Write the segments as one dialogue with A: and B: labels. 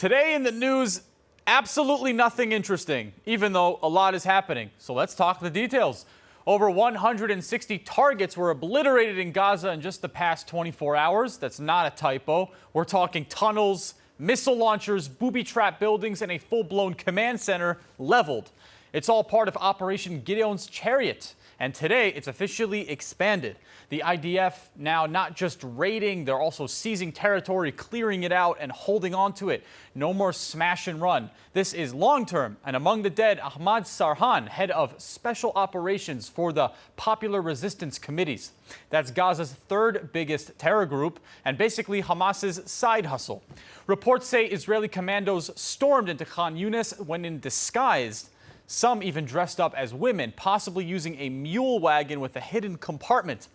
A: Today in the news, absolutely nothing interesting, even though a lot is happening. So let's talk the details. Over 160 targets were obliterated in Gaza in just the past 24 hours. That's not a typo. We're talking tunnels, missile launchers, booby trap buildings, and a full-blown command center leveled. It's all part of Operation GIDEON'S Chariot. And today, it's officially expanded. The IDF now not just raiding, they're also seizing territory, clearing it out, and holding on to it. No more smash and run. This is long-term. And among the dead, Ahmad Sarhan, head of special operations for the Popular Resistance Committees. That's Gaza's third biggest terror group and basically Hamas's side hustle. Reports say Israeli commandos stormed into Khan Younis when in disguise. Some even dressed up as women, possibly using a mule wagon with a hidden compartment,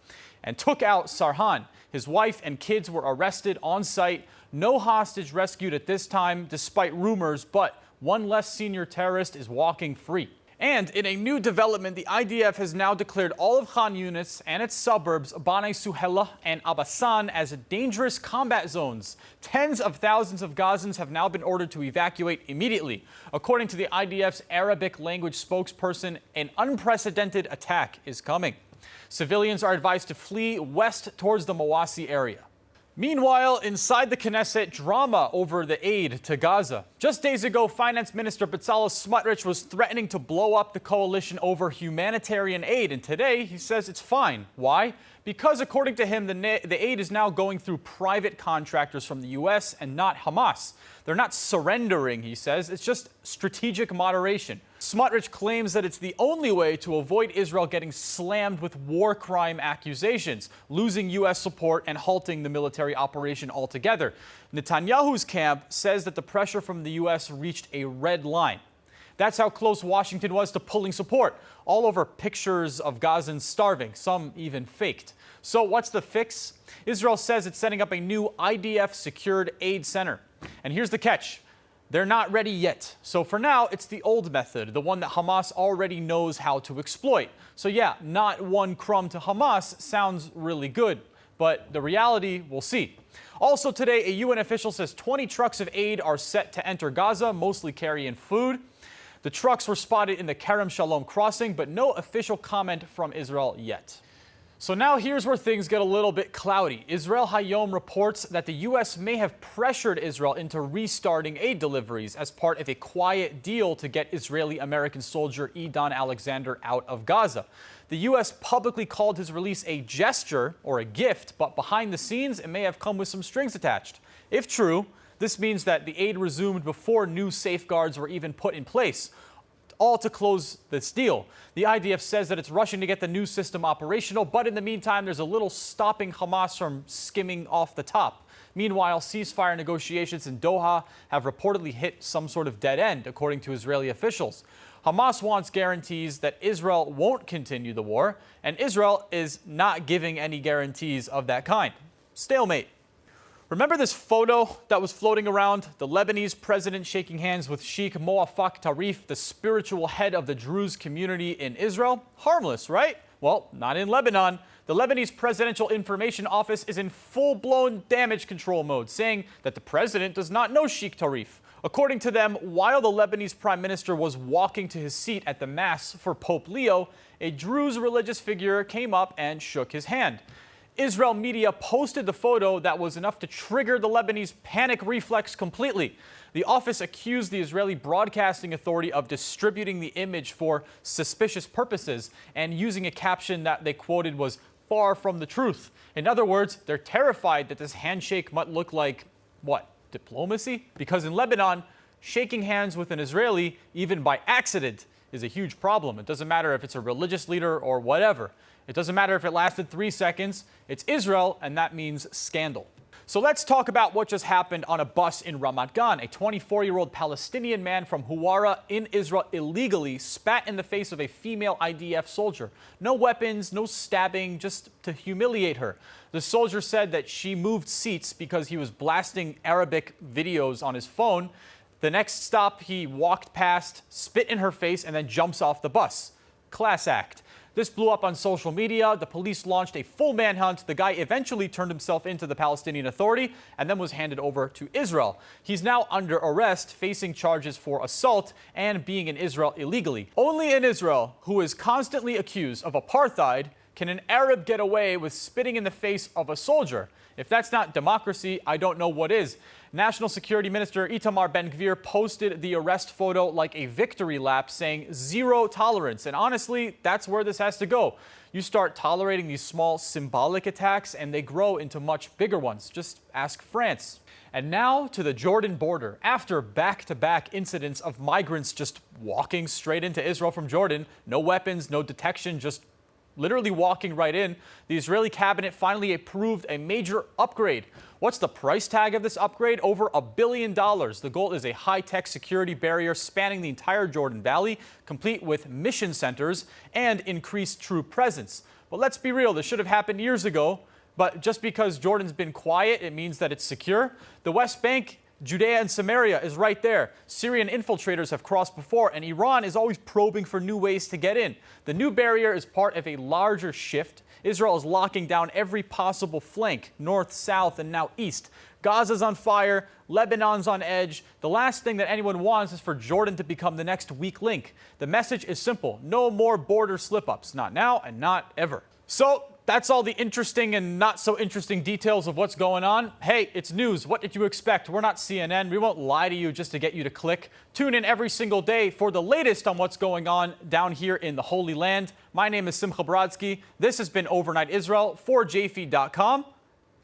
A: and took out Sarhan. His wife and kids were arrested on site. No hostage rescued at this time, despite rumors, but one less senior terrorist is walking free. And in a new development, the IDF has now declared all of Khan Younis and its suburbs, Bani Suhela and Abbasan, as dangerous combat zones. Tens of thousands of Gazans have now been ordered to evacuate immediately. According to the IDF's Arabic language spokesperson, an unprecedented attack is coming. Civilians are advised to flee west towards the Mawasi area. Meanwhile, inside the Knesset, drama over the aid to Gaza. Just days ago, Finance Minister Bezalel Smotrich was threatening to blow up the coalition over humanitarian aid. And today, he says it's fine. Why? Because according to him, the aid is now going through private contractors from the U.S. and not Hamas. They're not surrendering, he says. It's just strategic moderation. Smotrich claims that it's the only way to avoid Israel getting slammed with war crime accusations, losing U.S. support and halting the military operation altogether. Netanyahu's camp says that the pressure from the U.S. reached a red line. That's how close Washington was to pulling support, all over pictures of Gazans starving, some even faked. So what's the fix? Israel says it's setting up a new IDF-secured aid center. And here's the catch. They're not ready yet. So for now, it's the old method, the one that Hamas already knows how to exploit. So yeah, not one crumb to Hamas sounds really good, but the reality, we'll see. Also today, a UN official says 20 trucks of aid are set to enter Gaza, mostly carrying food. The trucks were spotted in the Kerem Shalom crossing, but no official comment from Israel yet. So now here's where things get a little bit cloudy. Israel Hayom reports that the U.S. may have pressured Israel into restarting aid deliveries as part of a quiet deal to get Israeli-American soldier Edan Alexander out of Gaza. The U.S. publicly called his release a gesture or a gift, but behind the scenes, it may have come with some strings attached. If true, this means that the aid resumed before new safeguards were even put in place, all to close this deal. The IDF says that it's rushing to get the new system operational, but in the meantime, there's a little stopping Hamas from skimming off the top. Meanwhile, ceasefire negotiations in Doha have reportedly hit some sort of dead end, according to Israeli officials. Hamas wants guarantees that Israel won't continue the war, and Israel is not giving any guarantees of that kind. Stalemate. Remember this photo that was floating around? The Lebanese president shaking hands with Sheikh Mowaffaq Tarif, the spiritual head of the Druze community in Israel? Harmless, right? Well, not in Lebanon. The Lebanese Presidential Information Office is in full-blown damage control mode, saying that the president does not know Sheikh Tarif. According to them, while the Lebanese prime minister was walking to his seat at the Mass for Pope Leo, a Druze religious figure came up and shook his hand. Israel media posted the photo that was enough to trigger the Lebanese panic reflex completely. The office accused the Israeli Broadcasting Authority of distributing the image for suspicious purposes and using a caption that they quoted was far from the truth. In other words, they're terrified that this handshake might look like, what, diplomacy? Because in Lebanon, shaking hands with an Israeli, even by accident, is a huge problem. It doesn't matter if it's a religious leader or whatever. It doesn't matter if it lasted 3 seconds. It's Israel, and that means scandal. So let's talk about what just happened on a bus in Ramat Gan. A 24-year-old Palestinian man from Huwara in Israel illegally spat in the face of a female IDF soldier. No weapons, no stabbing, just to humiliate her. The soldier said that she moved seats because he was blasting Arabic videos on his phone. The next stop, he walked past, spit in her face, and then jumps off the bus. Class act. This blew up on social media. The police launched a full manhunt. The guy eventually turned himself into the Palestinian Authority and then was handed over to Israel. He's now under arrest, facing charges for assault and being in Israel illegally. Only in Israel, who is constantly accused of apartheid, can an Arab get away with spitting in the face of a soldier. If that's not democracy, I don't know what is. National Security Minister Itamar Ben-Gvir posted the arrest photo like a victory lap, saying zero tolerance. And honestly, that's where this has to go. You start tolerating these small symbolic attacks and they grow into much bigger ones. Just ask France. And now to the Jordan border. After back-to-back incidents of migrants just walking straight into Israel from Jordan, no weapons, no detection, just literally walking right in, the Israeli cabinet finally approved a major upgrade. What's the price tag of this upgrade? Over $1 billion. The goal is a high-tech security barrier spanning the entire Jordan Valley, complete with mission centers and increased troop presence. But let's be real, this should have happened years ago. But just because Jordan's been quiet, it means that it's secure. The West Bank, Judea and Samaria is right there. Syrian infiltrators have crossed before, and Iran is always probing for new ways to get in. The new barrier is part of a larger shift. Israel is locking down every possible flank, north, south, and now east. Gaza's on fire. Lebanon's on edge. The last thing that anyone wants is for Jordan to become the next weak link. The message is simple. No more border slip-ups. Not now and not ever. So that's all the interesting and not so interesting details of what's going on. Hey, it's news. What did you expect? We're not CNN. We won't lie to you just to get you to click. Tune in every single day for the latest on what's going on down here in the Holy Land. My name is Simcha Brodsky. This has been Overnight Israel for jfeed.com.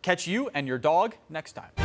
A: Catch you and your dog next time.